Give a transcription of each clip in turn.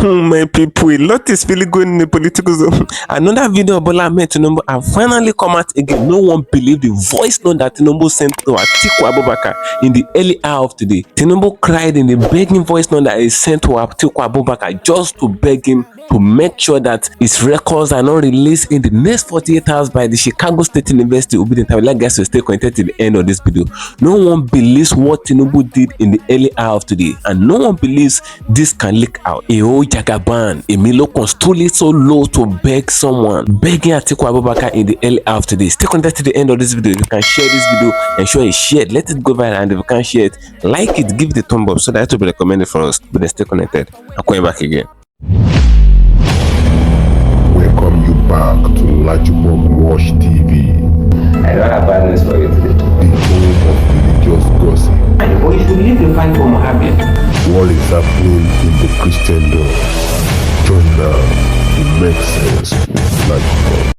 My people, a lot is really going in the political zone. Another video of Bola Ahmed Tinubu have finally come out again. No one believed the voice note that Tinubu sent to Atiku Abubakar in the early hour of today. Tinubu cried in the begging voice note that he sent to Atiku Abubakar just to beg him to make sure that his records are not released in the next 48 hours by the Chicago State University. I would like guys to stay connected to the end of this video. No one believes what Tinubu did in the early hour of today, and no one believes this can leak out. Jagaban, Emilokan stood it so low to beg someone, begging Atiku Abubakar in the early hour of today. Stay connected to the end of this video. If you can share this video, ensure you share it, let it go viral, and if you can share it, like it, give it a thumb up so that it will be recommended for us. But then stay connected. I'm coming back again. Welcome you back to LAJUPOG TV. I don't have bad news for you today. The home of religious gossip. But you should leave the fight for Mohammed. What is happening in the Christendom? Join now to make sense with LAJUPOG.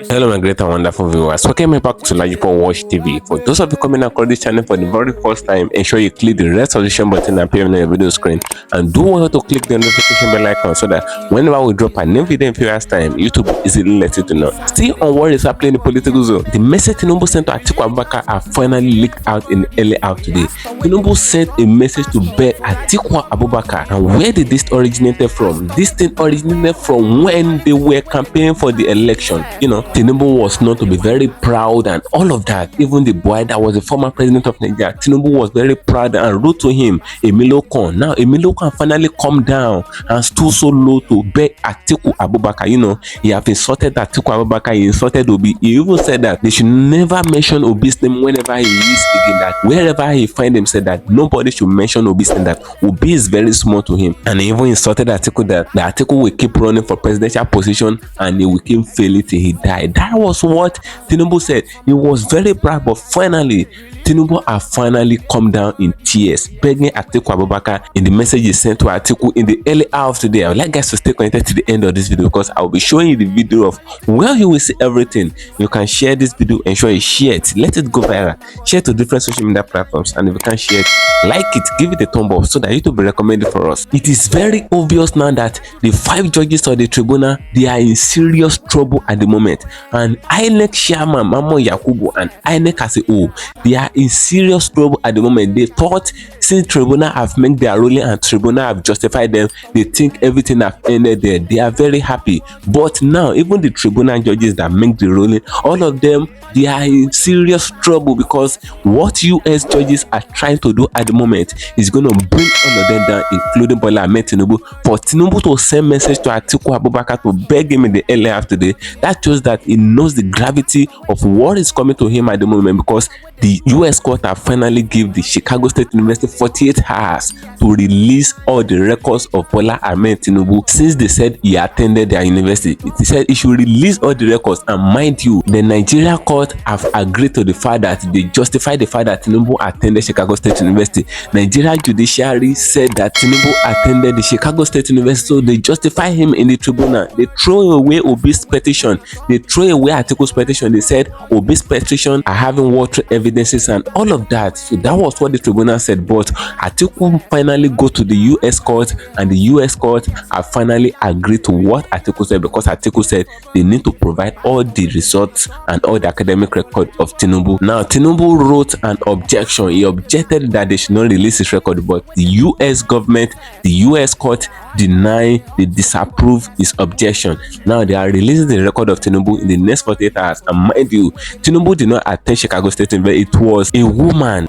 Hello my great and wonderful viewers, welcome back to LAJUPOG TV. For those of you coming across this channel for the very first time, ensure you click the red subscription button appearing on your video screen, and do want to click the notification bell icon so that whenever we drop a new video in few hours time, YouTube easily lets you to know. Still on what is happening in the political zone, the message Tinubu sent to Atiku Abubakar are finally leaked out in the early hour today. Tinubu sent a message to beg Atiku Abubakar, and where did this originated from? This thing originated from when they were campaigning for the election. You know, Tinubu was known to be very proud and all of that. Even the boy that was the former president of Nigeria, Tinubu was very proud and rude to him, Emilokan. Now Emilokan finally come down and stood so low to beg Atiku Abubakar. You know, he have insulted Atiku Abubakar, he insulted Obi. He even said that they should never mention Obi's name whenever he is again, that wherever he find him, said that nobody should mention Obi's name, that Obi is very small to him. And he even insulted Atiku that the Atiku will keep running for presidential position and he will keep failing till he died. That was what Tinubu said. He was very proud, but finally Tinubu have finally come down in tears, begging Atiku Abubakar in the message he sent to Atiku in the early hour of today. I would like guys to stay connected to the end of this video because I will be showing you the video of where you will see everything. You can share this video, ensure you share it, let it go viral, share to different social media platforms, and if you can share it, like it, give it a thumb up so that it will be recommended for us. It is very obvious now that the 5 judges of the tribunal, they are in serious trouble at the moment, and INEC chairman Mamo Yakubu and INEC as a whole, they are in serious trouble at the moment. They thought since tribunal have made their ruling and tribunal have justified them, they think everything have ended there. They are very happy, but now even the tribunal judges that make the ruling, all of them, they are in serious trouble because what US judges are trying to do at the moment is going to bring all of them down, including Bola Ahmed Tinubu. For Tinubu to send message to Atiku Abubakar to beg him in the early after today, that shows that he knows the gravity of what is coming to him at the moment, because the US court have finally give the Chicago State University 48 hours to release all the records of Bola Ahmed Tinubu since they said he attended their university. It said he should release all the records, and mind you, the Nigerian court have agreed to the fact that they justify the fact that Tinubu attended Chicago State University. Nigerian judiciary said that Tinubu attended the Chicago State University, so they justify him in the tribunal. They throw away Obi's petition, they throw away Atiku's petition. They said Obi's petition are having water evidences and all of that. So that was what the tribunal said, but Atiku finally go to the US court, and the US court have finally agreed to what Atiku said, because Atiku said they need to provide all the results and all the academic record of Tinubu. Now Tinubu wrote an objection. He objected that they should not release his record, but the US government, the US court deny, they disapprove his objection. Now they are releasing the record of Tinubu in the next 48 hours, and mind you, Tinubu did not attend Chicago State University. It was a woman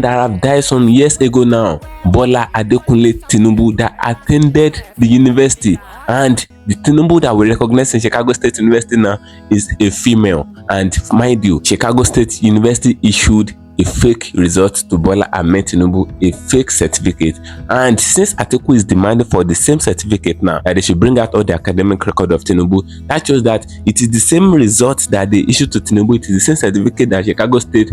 that have died some years ago now, Bola Adekunle Tinubu, that attended the university, and the Tinubu that we recognize in Chicago State University now is a female. And mind you, Chicago State University issued a fake result to Bola Ahmed Tinubu, a fake certificate. And since Atiku is demanding for the same certificate now, that they should bring out all the academic record of Tinubu, that shows that it is the same results that they issued to Tinubu. It is the same certificate that Chicago State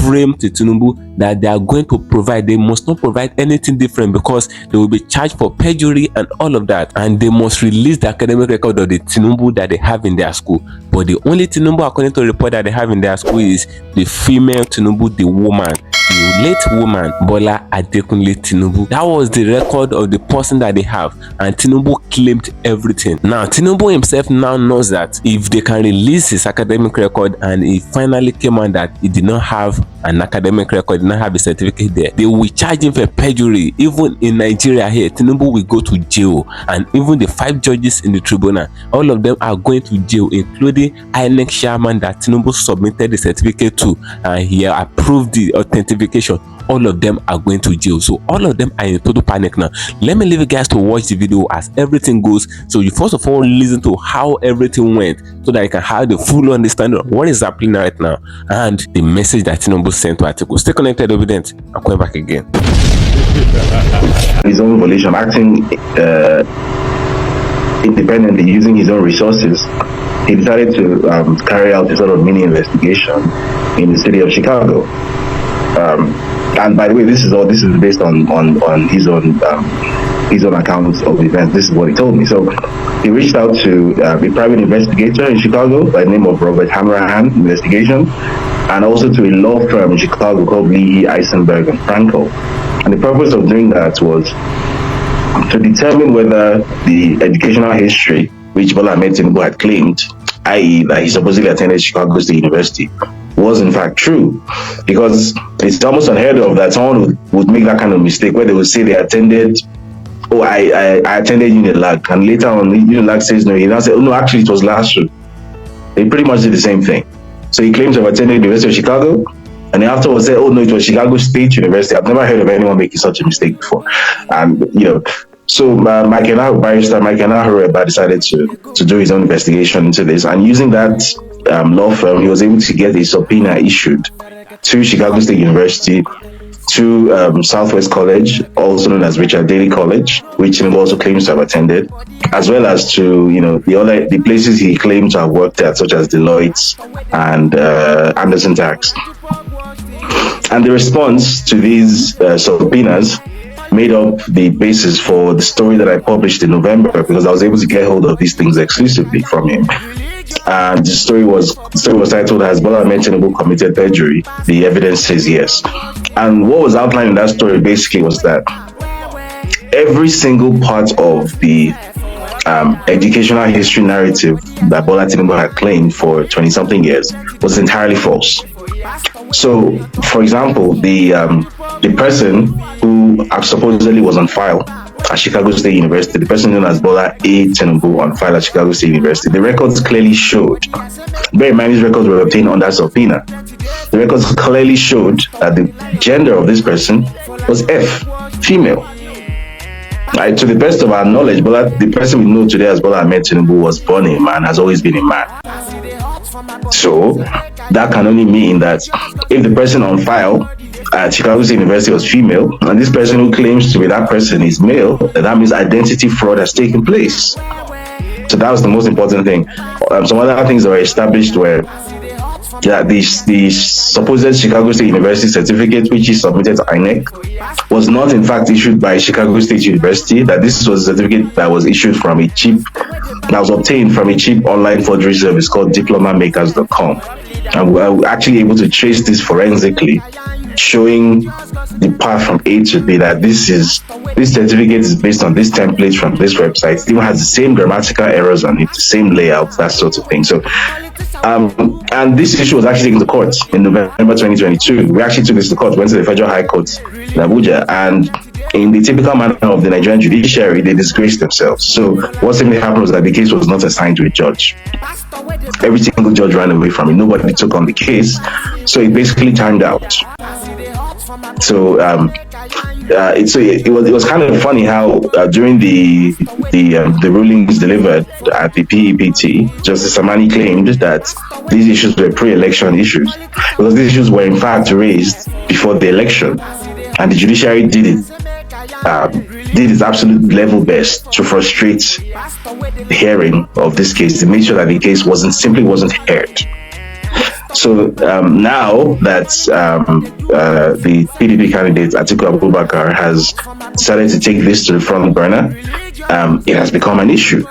framed to Tinubu that they are going to provide. They must not provide anything different, because they will be charged for perjury and all of that, and they must release the academic record of the Tinubu that they have in their school. But the only Tinubu, according to the report, that they have in their school is the female Tinubu, the woman. the late woman Bola Adekunle Tinubu. That was the record of the person that they have, and Tinubu claimed everything. Now Tinubu himself now knows that if they can release his academic record, and it finally came out that he did not have an academic record, did not have a certificate there, they will charge him for perjury. Even in Nigeria here, Tinubu will go to jail, and even the 5 judges in the tribunal, all of them are going to jail, including INEC chairman that Tinubu submitted the certificate to, and he approved the authentication. All of them are going to jail. So all of them are in total panic now. Let me leave you guys to watch the video as everything goes. So you first of all listen to how everything went, so that you can have the full understanding of what is happening right now and the message that Tinubu sent to Atiku. Stay connected, evident. I'm coming back again. His own volition, acting independently, using his own resources, he decided to carry out a sort of mini investigation in the city of Chicago. And by the way, this is based on his own accounts of the event. This is what he told me. So he reached out to a private investigator in Chicago by the name of Robert Hammerhand Investigation, and also to a law firm in Chicago called Lee, Eisenberg and Frankel. And the purpose of doing that was to determine whether the educational history which Bola Ahmed Tinubu had claimed, i.e. that he supposedly attended Chicago State University, was in fact true. Because it's almost unheard of that someone would make that kind of mistake where they would say they attended, oh, I attended UNILAG, and later on UNILAG says no, he now said, oh no, actually it was LASU. They pretty much did the same thing. So he claims to have attended the University of Chicago, and then afterwards said, oh no, it was Chicago State University. I've never heard of anyone making such a mistake before. And so barrister Mike Enahureba decided to do his own investigation into this, and using that law firm, he was able to get a subpoena issued to Chicago State University, to Southwest College, also known as Richard Daley College, which he also claims to have attended, as well as to the places he claimed to have worked at, such as Deloitte and Anderson Tax. And the response to these subpoenas made up the basis for the story that I published in November, because I was able to get hold of these things exclusively from him. And the story was titled as Bola Ahmed Tinubu committed perjury. The evidence says yes. And what was outlined in that story basically was that every single part of the educational history narrative that Bola Tinubu had claimed for 20-something years was entirely false. So, for example, the person who supposedly was on file at Chicago State University, the person known as Bola A. Tinubu on file at Chicago State University, the records clearly showed, bear in mind these records were obtained under subpoena, the records clearly showed that the gender of this person was F, female. Right, to the best of our knowledge, the person we know today as Bola Ahmed Tinubu was born a man, has always been a man. So that can only mean that if the person on file at Chicago State University was female, and this person who claims to be that person is male, that means identity fraud has taken place. So that was the most important thing. Some other things that were established were that the supposed Chicago State University certificate, which is submitted to INEC, was not in fact issued by Chicago State University, that this was a certificate that was issued from that was obtained from a cheap online forgery service called diplomamakers.com. And we were actually able to trace this forensically, showing the path from A to B, that this certificate is based on this template from this website. It even has the same grammatical errors on it, the same layout, that sort of thing. So and this issue was actually taken to court in November 2022. We actually took this to court, went to the Federal High Court in Abuja, and in the typical manner of the Nigerian judiciary, they disgraced themselves. So what simply happened was that the case was not assigned to a judge. Every single judge ran away from it. Nobody took on the case. So it basically timed out. So it was kind of funny how during the rulings delivered at the PEPT, Justice Samani claimed that these issues were pre-election issues, because these issues were in fact raised before the election, and the judiciary did its absolute level best to frustrate the hearing of this case, to make sure that the case wasn't heard. So now that the PDP candidate Atiku Abubakar has decided to take this to the front burner, it has become an issue.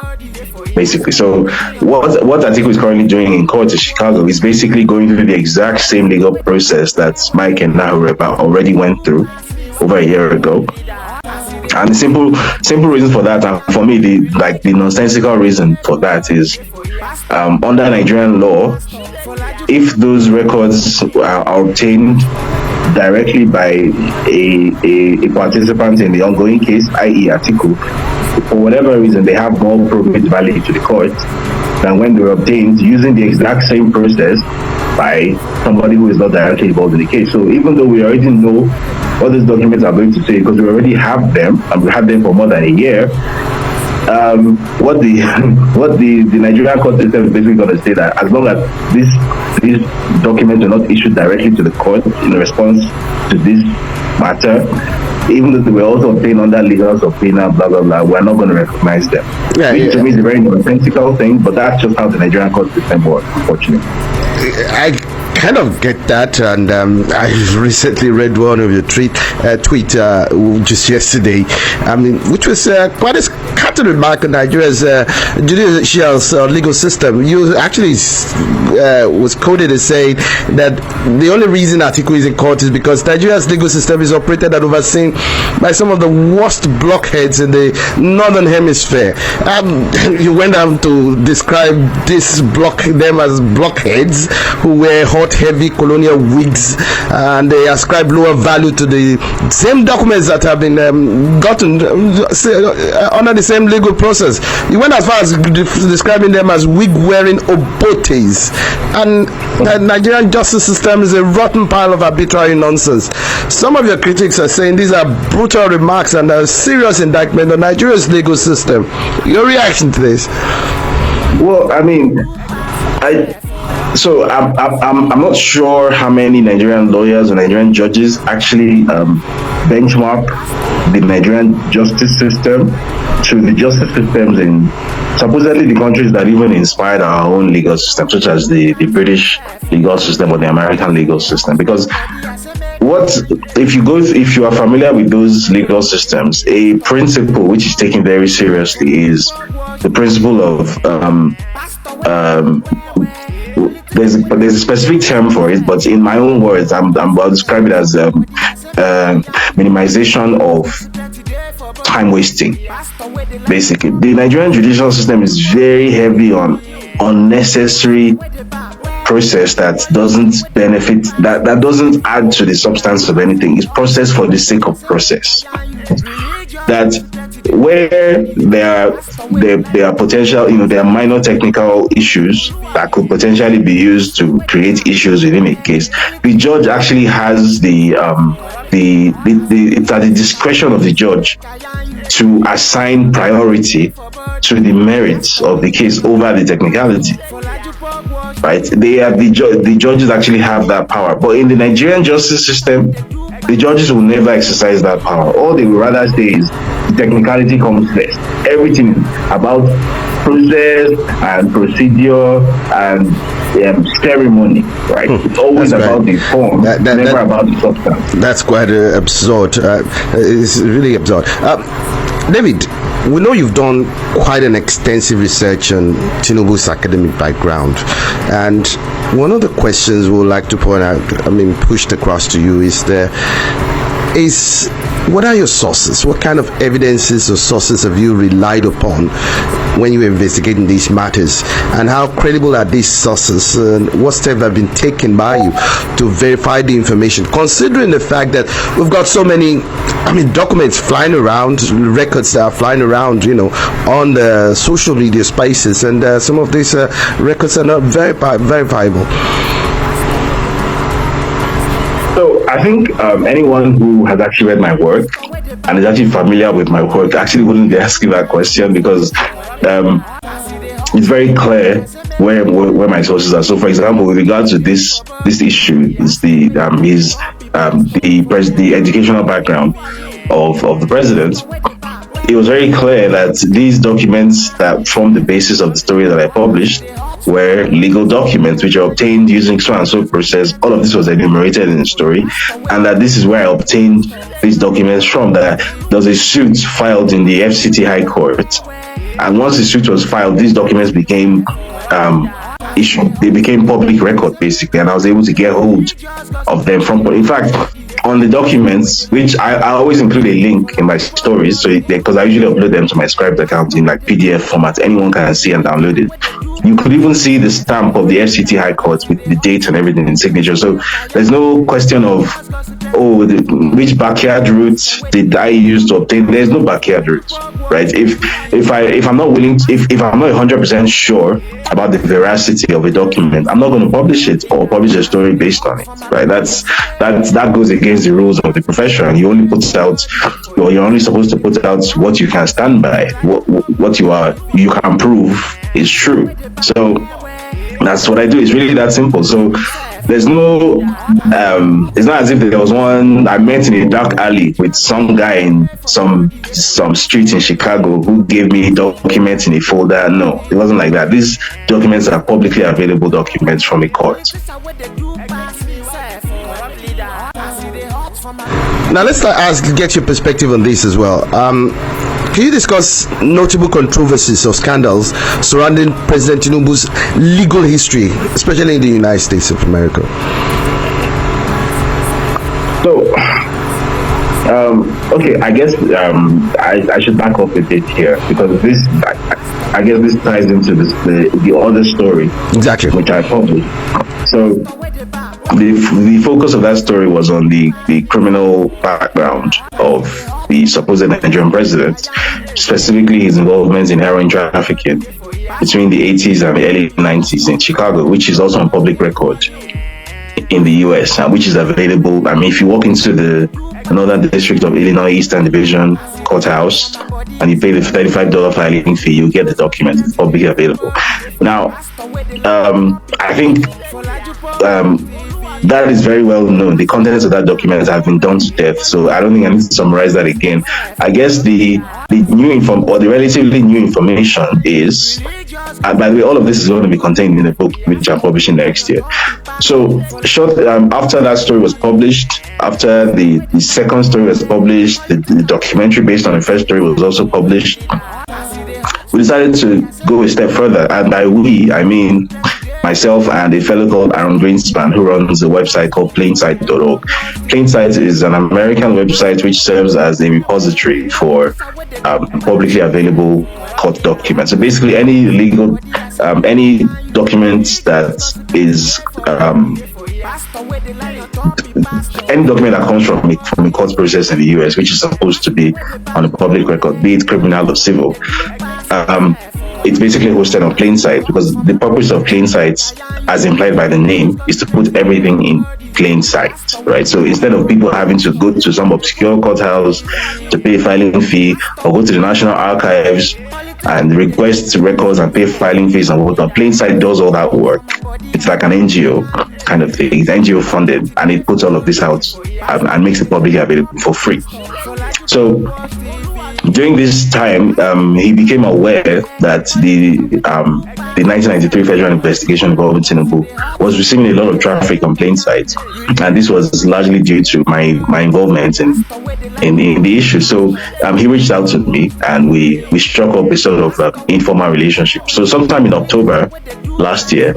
basically. So what Atiku is currently doing in court in Chicago is basically going through the exact same legal process that Mike and NARRATION already went through over a year ago. And the simple reason for that, and for me, the nonsensical reason for that is, under Nigerian law, if those records are obtained directly by a participant in the ongoing case, i.e. Atiku, for whatever reason, they have more probative value to the court than when they were obtained using the exact same process by somebody who is not directly involved in the case. So even though we already know what these documents are going to say, because we already have them, and we had them for more than a year, what the Nigerian court system is basically going to say that as long as these documents are not issued directly to the court in response to this matter, even though they were also obtained under legal subpoena, blah blah blah, we're not going to recognize them. Which to me is a very nonsensical thing, but that's just how the Nigerian court system works, unfortunately. I kind of get that, and I recently read one of your tweet just yesterday, which was quite a cutting remark on Nigeria's judicial legal system. You actually was quoted as saying that the only reason Atiku is in court is because Nigeria's legal system is operated and overseen by some of the worst blockheads in the northern hemisphere. You went on to describe them as blockheads who wear hot, heavy colonial wigs, and they ascribe lower value to the same documents that have been gotten under the same legal process. You went as far as describing them as wig-wearing obotes, and the Nigerian justice system is a rotten pile of arbitrary nonsense. Some of your critics are saying these are brutal remarks and a serious indictment on Nigeria's legal system. Your reaction to this? Well, I'm not sure how many Nigerian lawyers or Nigerian judges actually benchmark the Nigerian justice system to the justice systems in supposedly the countries that even inspired our own legal system, such as the British legal system or the American legal system. Because if you are familiar with those legal systems, a principle which is taken very seriously is the principle of there's a specific term for it, but in my own words, I'll describe it as minimization of time wasting. Basically, the Nigerian judicial system is very heavy on unnecessary process that doesn't benefit, that doesn't add to the substance of anything. It's process for the sake of process. That where there are potential, there are minor technical issues that could potentially be used to create issues within a case, the judge actually has it's at the discretion of the judge to assign priority to the merits of the case over the technicality. Right? The judges actually have that power. But in the Nigerian justice system, the judges will never exercise that power. All they will rather say is the technicality comes first. Everything about process and procedure and ceremony, right? It's always about the form, never about the substance. That's quite absurd. It's really absurd. David, we know you've done quite an extensive research on Tinubu's academic background, and one of the questions we would like to point out, pushed across to you, is what are your sources? What kind of evidences or sources have you relied upon when you were investigating these matters, and how credible are these sources, and what steps have been taken by you to verify the information, considering the fact that we've got so many documents flying around, records that are flying around on the social media spaces, and some of these records are not verifiable. So I think anyone who has actually read my work and is actually familiar with my work actually wouldn't be asking that question, because it's very clear where my sources are. So, for example, with regard to this issue, is the educational background of the president. It was very clear that these documents that form the basis of the story that I published were legal documents which are obtained using so and so process. All of this was enumerated in the story, and that this is where I obtained these documents from. That there was a suit filed in the FCT High Court And once the suit was filed, these documents became issued. They became public record basically, and I was able to get hold of them from. In fact, on the documents, which I always include a link in my stories, so because I usually upload them to my Scribd account in like PDF format, anyone can see and download it. You could even see the stamp of the FCT High Court with the date and everything in signature. So there's no question of, which backyard route did I use to obtain? There's no backyard route, right? If I'm not willing, if I'm not 100% sure about the veracity of a document, I'm not going to publish it or publish a story based on it, right? That goes against the rules of the profession. You only put out, or you're only supposed to put out what you can stand by, what you can prove is true. So that's what I do. It's really that simple. So there's no it's not as if there was one I met in a dark alley with some guy in some street in Chicago who gave me documents in a folder. No, it wasn't like that. These documents are publicly available documents from a court. Now let's get your perspective on this as well. Can you discuss notable controversies or scandals surrounding President Tinubu's legal history, especially in the United States of America? So, okay, I guess I should back up a bit here, because I guess this ties into the other story, exactly, which I published. So the focus of that story was on the criminal background of the supposed Nigerian president, specifically his involvement in heroin trafficking between the 80s and the early 90s in Chicago, which is also on public record in the US, and which is available. I mean, if you walk into the Northern District of Illinois Eastern Division Courthouse and you pay the $35 filing fee, you get the document. It's publicly available. Now, I think that is very well known. The contents of that document have been done to death, so I don't think I need to summarize that again. I guess the relatively new information is, by the way, all of this is going to be contained in a book which I'm publishing next year. So after that story was published, after the second story was published, the documentary based on the first story was also published, we decided to go a step further, and by we, I mean myself and a fellow called Aaron Greenspan, who runs a website called plainsight.org. Plainsight is an American website which serves as a repository for publicly available court documents. So basically any legal, any document that is, any document that comes from a court process in the US, which is supposed to be on a public record, be it criminal or civil, it's basically hosted on Plainsight, because the purpose of Plainsight, as implied by the name, is to put everything in plain sight, right? So instead of people having to go to some obscure courthouse to pay a filing fee, or go to the National Archives and request records and pay filing fees and whatnot, Plainsight does all that work. It's like an NGO kind of thing. It's NGO funded, and it puts all of this out and makes it publicly available for free. So during this time, he became aware that the 1993 federal investigation involving Tinubu was receiving a lot of traffic on Plainsight, and this was largely due to my involvement in the issue. So he reached out to me, and we struck up a sort of informal relationship. So sometime in October last year,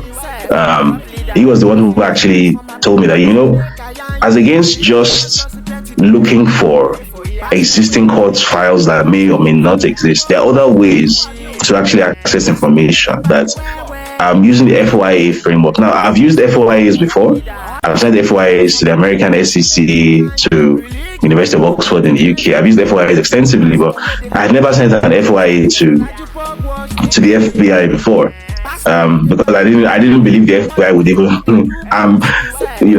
he was the one who actually told me that, you know, as against just looking for existing court files that may or may not exist, there are other ways to actually access information that I'm using the FOIA framework. Now, I've used FOIAs before. I've sent FOIAs to the American SEC, to University of Oxford in the UK. I've used FOIAs extensively, but I've never sent an FOIA to the FBI before, because I didn't believe the FBI would even.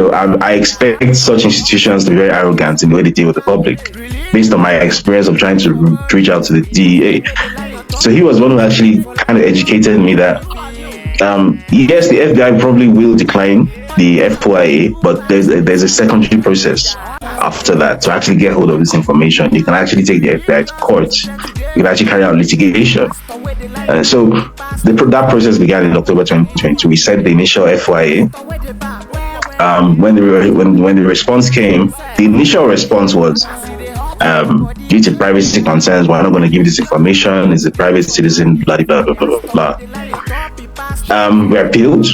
I expect such institutions to be very arrogant in the way they deal with the public, based on my experience of trying to reach out to the DEA. So he was one who actually kind of educated me that yes, the FBI probably will decline the FOIA, but there's a secondary process after that to actually get hold of this information. You can actually take the FBI to court. You can actually carry out litigation. So that process began in October 2022. We sent the initial FOIA. When the response came, the initial response was, due to privacy concerns, we're not going to give this information. It's a private citizen, blah, blah, blah, blah, blah. We appealed.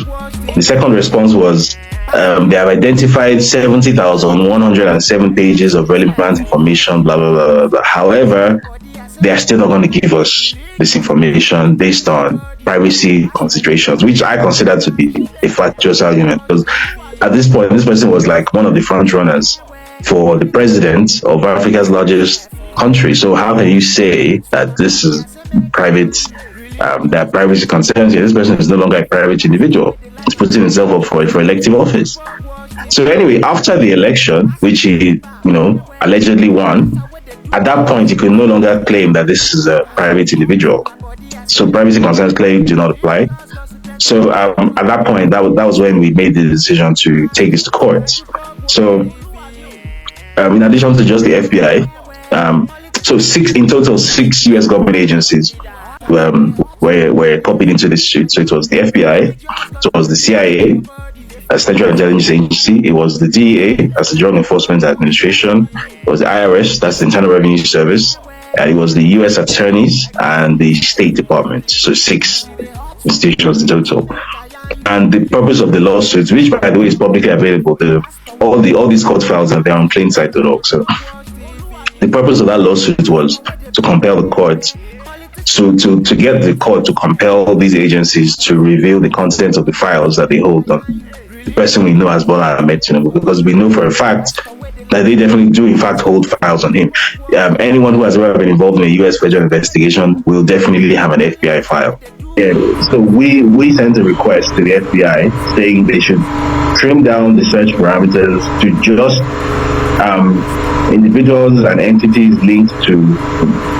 The second response was they have identified 70,107 pages of relevant information, blah, blah, blah, blah. However, they are still not going to give us this information based on privacy considerations, which I consider to be a fatuous argument, because at this point, this person was like one of the front runners for the president of Africa's largest country. So how can you say that this is private, that privacy concerns here? This person is no longer a private individual. He's putting himself up for elective office. So anyway, after the election, which he, allegedly won, at that point, he could no longer claim that this is a private individual. So privacy concerns clearly do not apply. So at that point, that was when we made the decision to take this to court. So in addition to just the FBI, so in total, 6 U.S. government agencies were copied into this suit. So it was the FBI, it was the CIA, Central Intelligence Agency, it was the DEA, that's the Drug Enforcement Administration, it was the IRS, that's the Internal Revenue Service, and it was the U.S. attorneys and the State Department. So 6 institutions in total. And the purpose of the lawsuits, which by the way is publicly available, all these court files are there on plainsight.org. So the purpose of that lawsuit was to compel the court to get the court to compel these agencies to reveal the contents of the files that they hold on the person we know as Bola Ahmed Tinubu, because we know for a fact that they definitely do in fact hold files on him. Anyone who has ever been involved in a U.S. federal investigation will definitely have an FBI file. Yeah, so we sent a request to the FBI saying they should trim down the search parameters to just individuals and entities linked to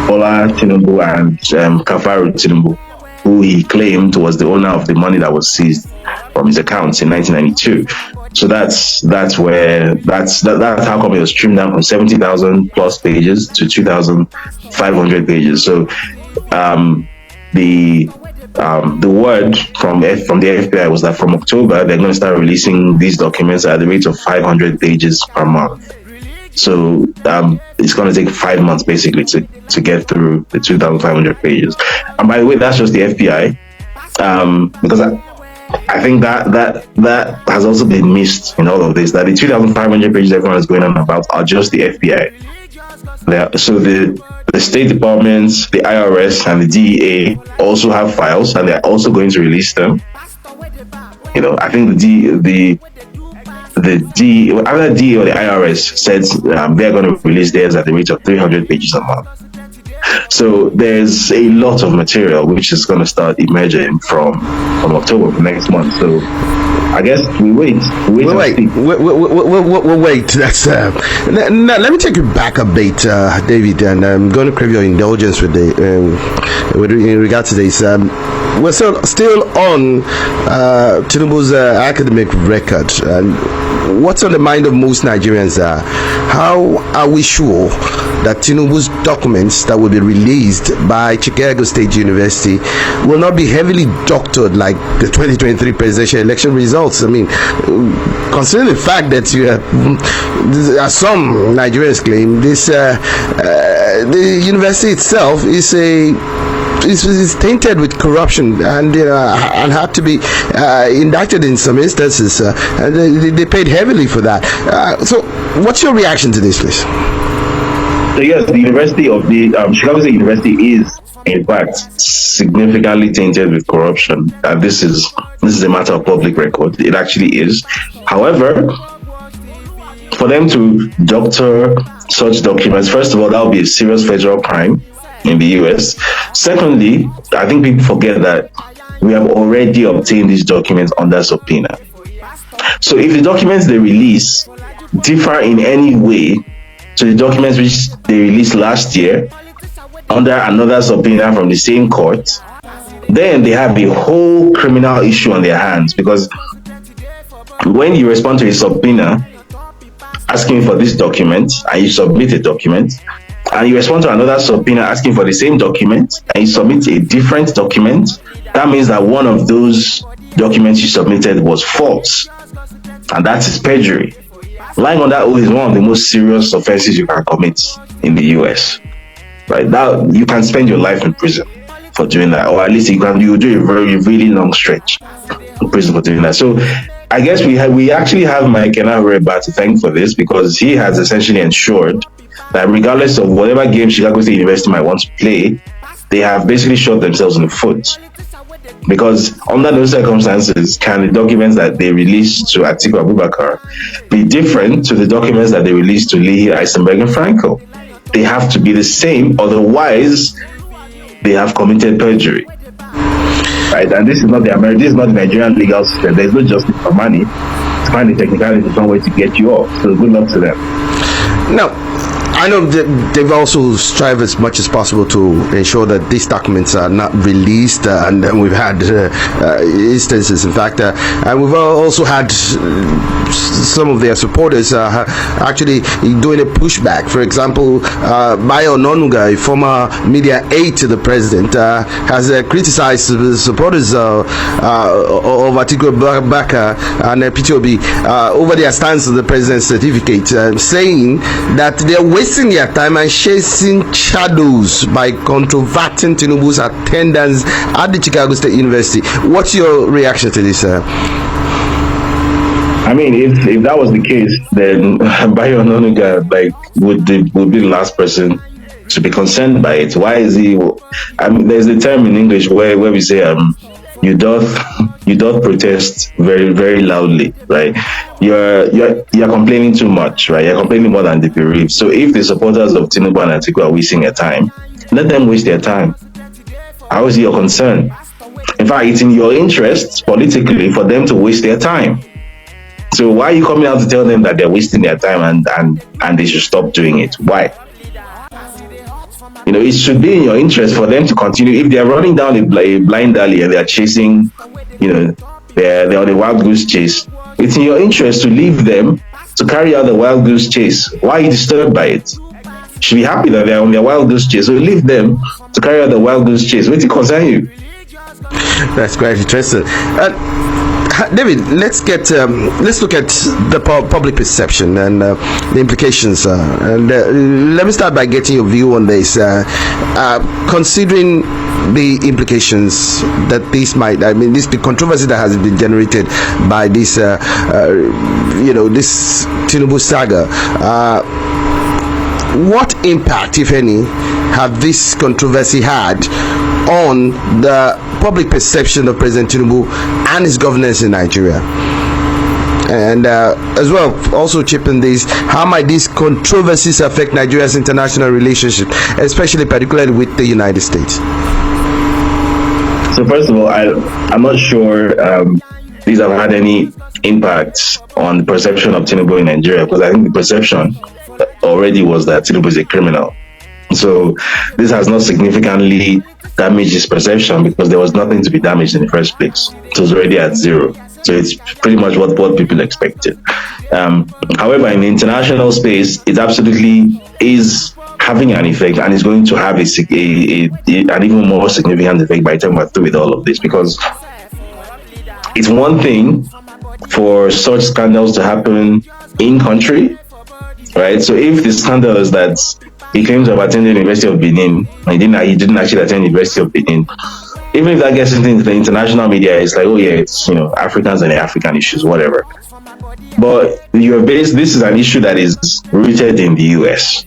Bola Tinubu and Kafaru Tinubu, who he claimed was the owner of the money that was seized from his accounts in 1992. So that's how come it was trimmed down from 70,000 plus pages to 2,500 pages. So the word from the FBI was that from October they're going to start releasing these documents at the rate of 500 pages per month. So it's going to take 5 months basically to get through the 2,500 pages. And by the way, that's just the FBI, because I think that has also been missed in all of this, that the 2,500 pages everyone is going on about are just the FBI. So the State Departments, the IRS, and the DEA also have files, and they're also going to release them. I think the DEA or the IRS said they're going to release theirs at the rate of 300 pages a month. So there's a lot of material which is going to start emerging from October of next month. So I guess we wait. We'll wait. That's now, let me take you back a bit, David, and I'm going to crave your indulgence with in regard to this. We're still on Tinubu's academic record, and what's on the mind of most Nigerians? How are we sure that Tinubu's documents that will be released by Chicago State University will not be heavily doctored like the 2023 presidential election results? I mean, considering the fact that as some Nigerians claim, this the university itself is tainted with corruption and had to be indicted in some instances, and they paid heavily for that. So what's your reaction to this, please? So yes, the University of Chicago State University is in fact significantly tainted with corruption. This is a matter of public record. It actually is. However, for them to doctor such documents, first of all, that would be a serious federal crime in the US. Secondly, I think people forget that we have already obtained these documents under subpoena. So if the documents they release differ in any way to the documents which they released last year under another subpoena from the same court, then they have a whole criminal issue on their hands, because when you respond to a subpoena asking for this document and you submit a document, and you respond to another subpoena asking for the same document and you submit a different document, that means that one of those documents you submitted was false, and that is perjury. Lying on that oath is one of the most serious offenses you can commit in the US. Right? That you can spend your life in prison for doing that, or at least you do a very really long stretch in prison for doing that. So I guess we actually have Mike Enahoreba to thank for this, because he has essentially ensured that regardless of whatever game Chicago State University might want to play, they have basically shot themselves in the foot. Because under those circumstances, can the documents that they released to Atiku Abubakar be different to the documents that they released to Leahy, Eisenberg, and Franco? They have to be the same, otherwise they have committed perjury. Right, and this is not the Nigerian legal system. There's no justice for money. To find the technicality some way to get you off. So good luck to them. Now, I know that they've also strived as much as possible to ensure that these documents are not released, and we've had instances, in fact, and we've also had some of their supporters actually doing a pushback. For example, Bayo Ononuga, a former media aide to the president, has criticized the supporters of Atiku Abubakar and PTOB over their stance on the president's certificate, saying that they're wasting their time and chasing shadows by controverting Tinubu's attendance at the Chicago State University. What's your reaction to this? I mean, if that was the case, then Bayo Ononuga would be the last person to be concerned by it. Why is he? I mean, there's a term in English where we say you doth protest very, very loudly, right? You're complaining too much, right? You're complaining more than the bereaved. So if the supporters of Tinubu and Atiku are wasting their time, let them waste their time. How is it your concern? In fact, it's in your interest politically for them to waste their time. So why are you coming out to tell them that they're wasting their time and they should stop doing it? Why? You know, it should be in your interest for them to continue. If they're running down a blind alley and they're chasing, you know, they're on a wild goose chase, it's in your interest to leave them to carry out the wild goose chase. Why are you disturbed by it? You should be happy that they're on their wild goose chase. So leave them to carry out the wild goose chase. What does it concern you? That's quite interesting. David, let's look at the public perception and the implications. Let me start by getting your view on this. Considering the implications that this might, I mean, the controversy that has been generated by this, this Tinubu saga. What impact, if any, have this controversy had on the public perception of President Tinubu and his governance in Nigeria? And as well, also chipping this, how might these controversies affect Nigeria's international relationship, especially particularly with the United States? So first of all, I'm not sure these have had any impact on the perception of Tinubu in Nigeria, because I think the perception already was that Tinubu is a criminal. So this has not significantly damaged his perception, because there was nothing to be damaged in the first place. It was already at zero. So it's pretty much what people expected. However, in the international space, it absolutely is having an effect, and is going to have an even more significant effect by the time we're through with all of this, because it's one thing for such scandals to happen in country, right? So if the scandal is that he claims to have attended the University of Benin, and he didn't actually attend the University of Benin, even if that gets into the international media, it's like, oh yeah, it's, you know, Africans and African issues, whatever. But this is an issue that is rooted in the US,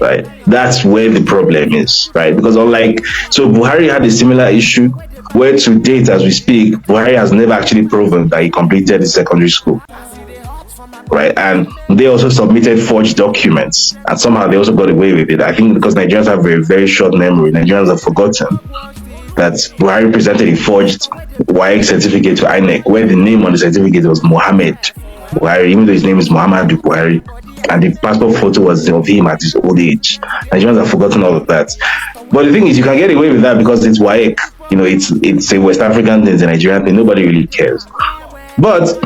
right? That's where the problem is, right? Because Buhari had a similar issue where to date, as we speak, Buhari has never actually proven that he completed his secondary school, right? And they also submitted forged documents, and somehow they also got away with it. I think because Nigerians have very, very short memory. Nigerians have forgotten that Buhari presented a forged WAEC certificate to INEC, where the name on the certificate was Mohammed Buhari, even though his name is Muhammad Buhari, and the passport photo was of him at his old age. Nigerians have forgotten all of that. But the thing is, you can get away with that because it's WAEC. You know, it's a West African thing, it's a Nigerian thing. Nobody really cares. But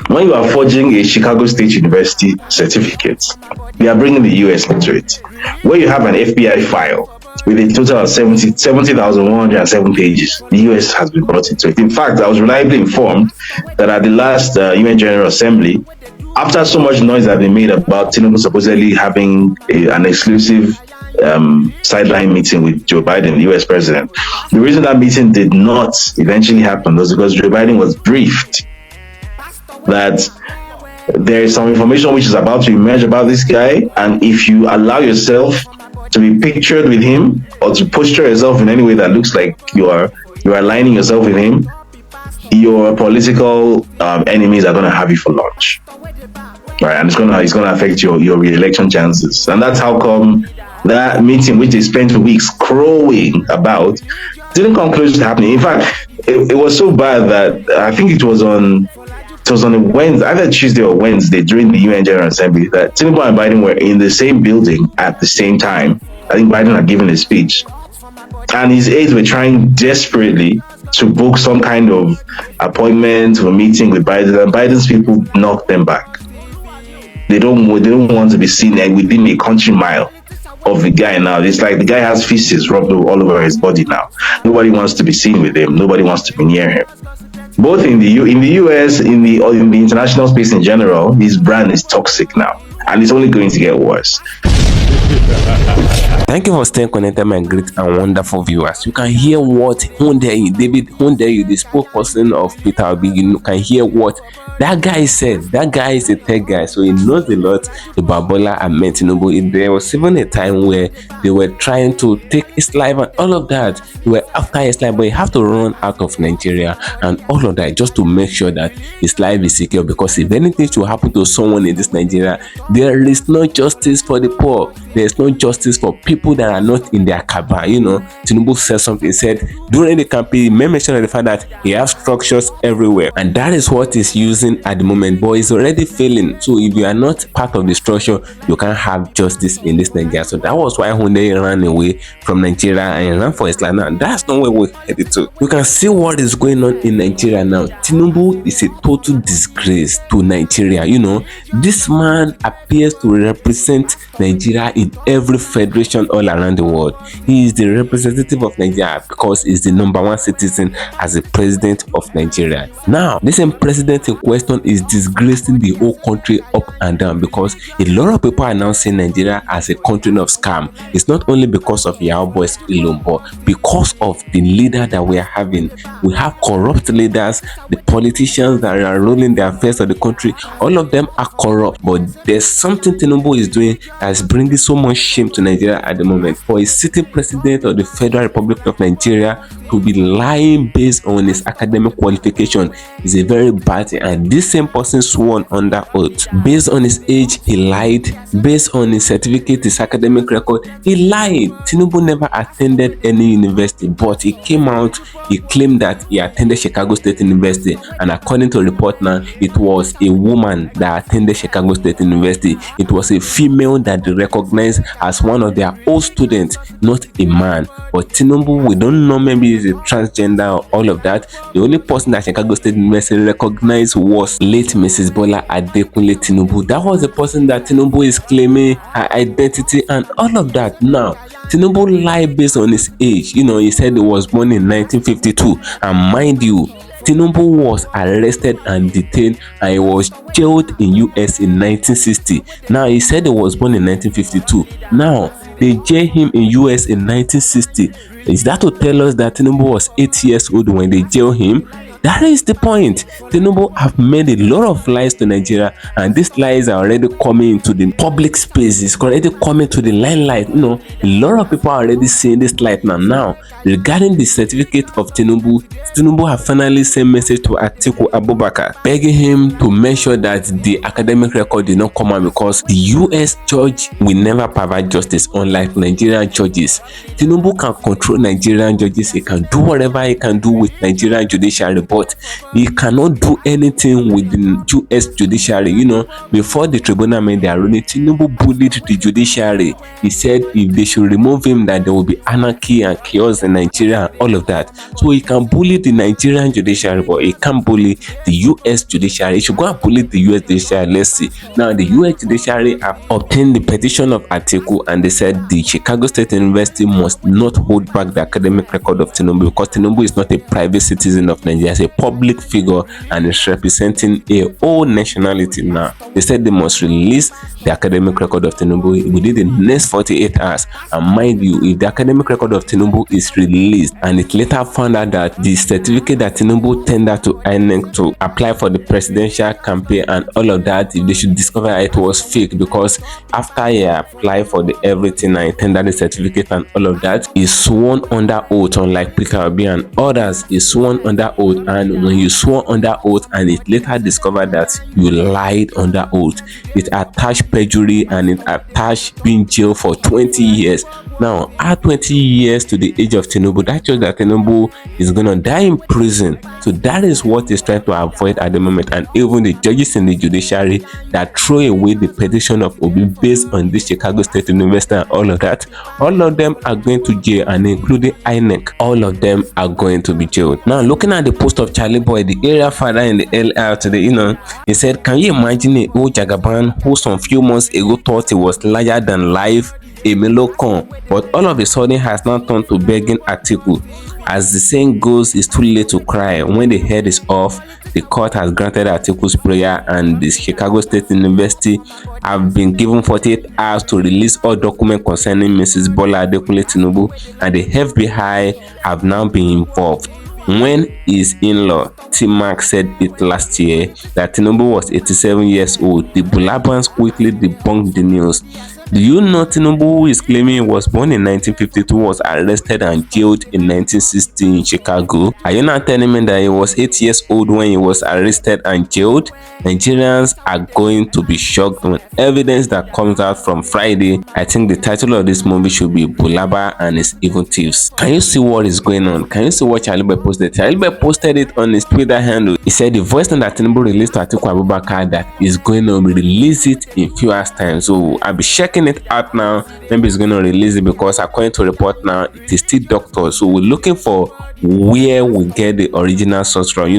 when you are forging a Chicago State University certificate, they are bringing the US into it, where you have an FBI file with a total of 70,107 pages. The US has been brought into it. In fact, I was reliably informed that at the last UN General Assembly, after so much noise had been made about Tinubu supposedly having an exclusive sideline meeting with Joe Biden, the US president, the reason that meeting did not eventually happen was because Joe Biden was briefed that there is some information which is about to emerge about this guy, and if you allow yourself to be pictured with him or to posture yourself in any way that looks like you are aligning yourself with him, your political enemies are going to have you for lunch, right? And it's going to affect your re-election chances. And that's how come that meeting, which they spent weeks crowing about, didn't come close to happening. In fact, it was so bad that I think it was on a Wednesday, either Tuesday or Wednesday, during the UN General Assembly, that Tinubu and Biden were in the same building at the same time. I think Biden had given a speech, and his aides were trying desperately to book some kind of appointment or meeting with Biden, and Biden's people knocked them back. They don't want to be seen within a country mile of the guy now. It's like the guy has feces rubbed all over his body now. Nobody wants to be seen with him. Nobody wants to be near him. Both in the US, in the international space in general, his brand is toxic now, and it's only going to get worse. Thank you for staying connected, my great and wonderful viewers. You can hear what David Hundeyi, the spokesperson of Peter Obi, you can hear what that guy said. That guy is a tech guy, so he knows a lot about Bola Ahmed Tinubu. There was even a time where they were trying to take his life and all of that. They were after his life, but he have to run out of Nigeria and all of that just to make sure that his life is secure. Because if anything should happen to someone in this Nigeria, there is no justice for the poor. There is no justice for people that are not in their cabal. You know, Tinubu said something. He said during the campaign, he made mention of the fact that he has structures everywhere, and that is what he's using at the moment. But he's already failing. So if you are not part of the structure, you can't have justice in this Nigeria. So that was why Hundeyi ran away from Nigeria and ran for his life. Now that's not where we're headed to. You can see what is going on in Nigeria now. Tinubu is a total disgrace to Nigeria. You know, this man appears to represent Nigeria in every federation all around the world. He is the representative of Nigeria because he's the #1 citizen as the president of Nigeria. Now, this same president in question is disgracing the whole country up and down, because a lot of people are now seeing Nigeria as a country of scam. It's not only because of Yahoo boys alone, but because of the leader that we are having. We have corrupt leaders, the politicians that are ruling the affairs of the country. All of them are corrupt, but there's something Tinubu is doing that's bringing so much shame to Nigeria at the moment. For a sitting president of the Federal Republic of Nigeria to be lying based on his academic qualification is a very bad thing. And this same person sworn under oath. Based on his age, he lied. Based on his certificate, his academic record, he lied. Tinubu never attended any university, but he came out, he claimed that he attended Chicago State University, and according to a report now, it was a woman that attended Chicago State University. It was a female that they recognized as one of their old students, not a man. But Tinubu, we don't know, maybe he's a transgender or all of that. The only person that Chicago State University recognized was late Mrs. Bola Adekunle Tinubu. That was the person that Tinubu is claiming her identity and all of that. Now, Tinubu lied based on his age. You know, he said he was born in 1952, and mind you, Tinubu was arrested and detained, and he was jailed in US in 1960. Now, he said he was born in 1952. Now, they jailed him in US in 1960. Is that to tell us that Tinubu was 8 years old when they jailed him? That is the point. Tinubu have made a lot of lies to Nigeria, and these lies are already coming into the public space. It's already coming to the limelight. You know, a lot of people are already seeing this light now. Now, regarding the certificate of Tinubu, Tinubu have finally sent message to Atiku ABUBAKAR, begging him to make sure that the academic record did not come out, because the US judge will never provide justice, unlike Nigerian judges. Tinubu can control Nigerian judges. He can do whatever he can do with Nigerian judiciary, but he cannot do anything with the US judiciary. You know, before the tribunal made their ruling, Tinubu bullied the judiciary. He said if they should remove him, that there will be anarchy and chaos in Nigeria and all of that. So he can bully the Nigerian judiciary, but he can't bully the US judiciary. He should go and bully the US judiciary. Let's see. Now, the US judiciary have obtained the petition of Atiku, and they said the Chicago State University must not hold back the academic record of Tinubu, because Tinubu is not a private citizen of Nigeria. a public figure and is representing a whole nationality now. They said they must release the academic record of Tinubu within the next 48 hours. And mind you, if the academic record of Tinubu is released and it later found out that the certificate that Tinubu tendered to INEC to apply for the presidential campaign and all of that, if they should discover that it was fake, because after he applied for the everything and he tendered the certificate and all of that, he sworn under oath, unlike P.K.B. and others, he sworn under oath. And when you swore under oath and it later discovered that you lied under oath, it attached perjury and it attached being jailed for 20 years. Now, add 20 years to the age of Tinubu, that shows that Tinubu is gonna die in prison. So that is what he's trying to avoid at the moment. And even the judges in the judiciary that throw away the petition of Obi based on this Chicago State University and all of that, all of them are going to jail, and including INEC, all of them are going to be jailed. Now, looking at the post of Charlie Boy, the area father in the LR today, he said, can you imagine a old Jagaban who some few months ago thought he was larger than life, a Melocon, but all of a sudden has now turned to begging Atiku. As the saying goes, it's too late to cry. When the head is off, the court has granted Atiku's prayer, and the Chicago State University have been given 48 hours to release all documents concerning Mrs. Bola Adekunle Tinubu, and the FBI have now been involved. When his in-law, T-Mac, said it last year that Tinubu was 87 years old, the Bulabans quickly debunked the news. Do you know Tinubu, who is claiming he was born in 1952, was arrested and jailed in 1960 in Chicago? Are you not telling me that he was 8 years old when he was arrested and jailed? Nigerians are going to be shocked when evidence that comes out from Friday. I think the title of this movie should be Bulaba and His Evil Thieves. Can you see what is going on? Can you see what Charlie Boy posted? Charlie Boy posted it on his Twitter handle. He said the voice note that Tinubu released to Atiku Abubakar that is going to release it in few hours time. So I'll be checking it out now. Maybe it's going to release it, because according to report now, it is still doctored. So we're looking for where we get the original source from,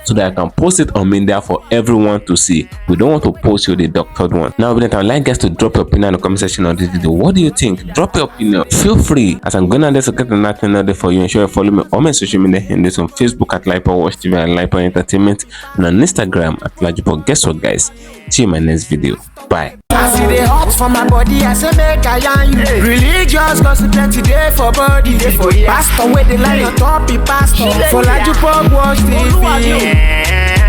so that I can post it on media for everyone to see. We don't want to post you the doctored one. Now, I'd like guys to drop your opinion in the comment section of this video. What do you think? Drop your opinion. Feel free, as I'm gonna get another for you. And sure you follow me on my social media handles on Facebook at LAJUPOG TV and LAJUPOG Entertainment, and on Instagram at LAJUPOG. Guess what, guys? See you in my next video. Bye. I see the hot for my body, I say make I yarn you. Religious gossip plenty day for body. Pastor with the line on top, be pastor. For LAJUPOG Watch TV.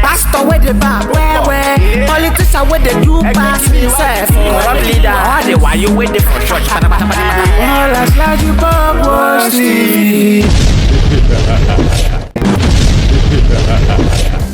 Pastor with the back, where politician with the do pass himself. Corrupt leader, why you waiting for church? All as LAJUPOG Watch TV.